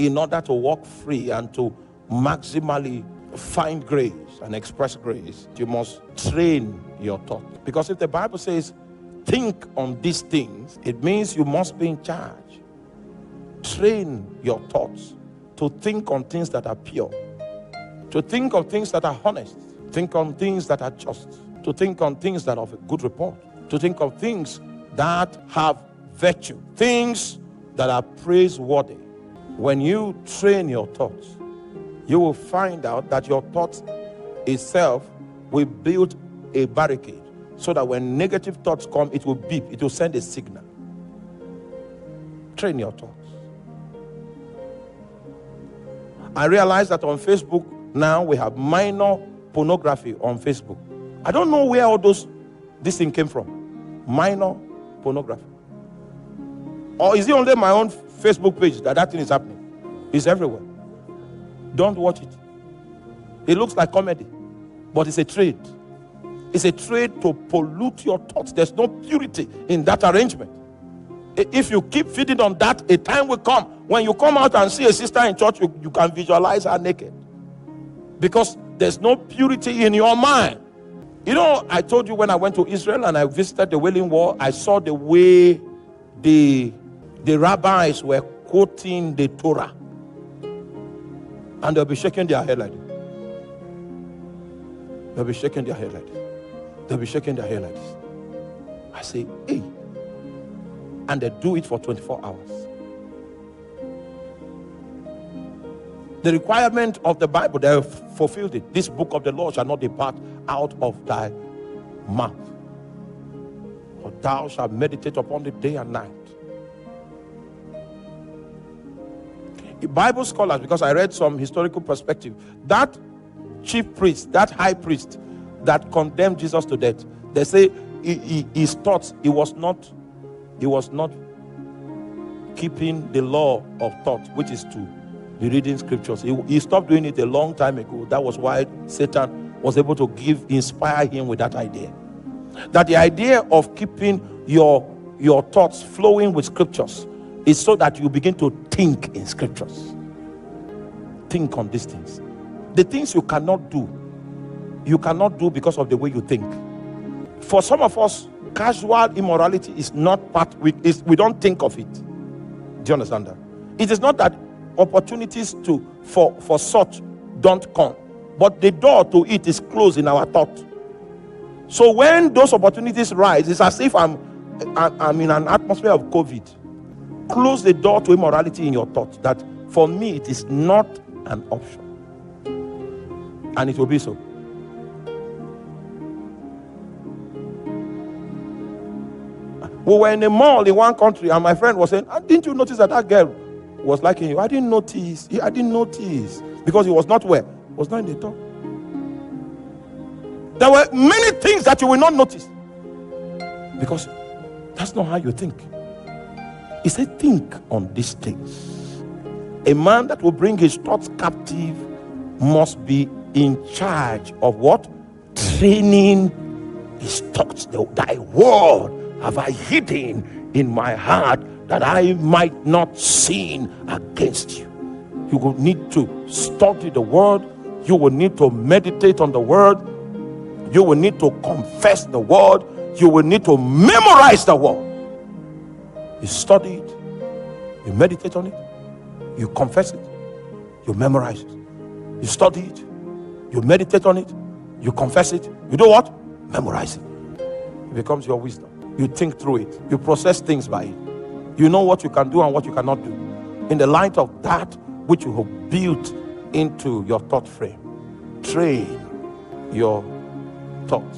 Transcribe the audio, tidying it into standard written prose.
in order to walk free and to maximally find grace and express grace, you must train your thought. Because if the Bible says, think on these things, it means you must be in charge. Train your thoughts to think on things that are pure, to think on things that are honest, think on things that are just, to think on things that are of a good report, to think of things that have virtue, things that are praiseworthy. When you train your thoughts, you will find out that your thoughts itself will build a barricade so that when negative thoughts come, it will beep, it will send a signal. Train your thoughts. I realize that on Facebook now we have minor pornography on Facebook. I don't know where all this thing came from. Minor pornography. Or is it only my own Facebook page that thing is happening? It's everywhere. Don't watch it. It looks like comedy, but it's a trade. It's a trade to pollute your thoughts. There's no purity in that arrangement. If you keep feeding on that, a time will come when you come out and see a sister in church, you can visualize her naked. Because there's no purity in your mind. You know, I told you when I went to Israel and I visited the Wailing Wall, I saw the way the rabbis were quoting the Torah. And they'll be shaking their head like this. They'll be shaking their head like this. They'll be shaking their head like this. I say, hey. And they do it for 24 hours. The requirement of the Bible, they have fulfilled it. This book of the law shall not depart out of thy mouth, for thou shalt meditate upon it day and night. Bible scholars, because I read some historical perspective, that chief priest, that high priest that condemned Jesus to death, they say his thoughts, he was not keeping the law of thought, which is to be reading scriptures. He stopped doing it a long time ago. That was why Satan was able to inspire him with that idea. That the idea of keeping your thoughts flowing with scriptures is so that you begin to think in scriptures. Think on these things. The things you cannot do because of the way you think. For some of us, casual immorality is not part, we don't think of it. Do you understand that? It is not that opportunities for such don't come, but the door to it is closed in our thought. So when those opportunities rise, it's as if I'm in an atmosphere of COVID. Close the door to immorality in your thought, that for me it is not an option, and it will be so. We were in a mall in one country, and my friend was saying, didn't you notice that girl was liking you? I didn't notice. Because he was not where? He was not in the top. There were many things that you will not notice, because that's not how you think. He said, think on these things. A man that will bring his thoughts captive must be in charge of what? Training his thoughts. Thy word have I hidden in my heart, that I might not sin against you. You will need to study the word. You will need to meditate on the word. You will need to confess the word. You will need to memorize the word. You study it, you meditate on it, you confess it, you memorize it. You study it, you meditate on it, you confess it, you do what? Memorize it. It becomes your wisdom. You think through it, you process things by it. You know what you can do and what you cannot do in the light of that which you have built into your thought frame. Train your thoughts.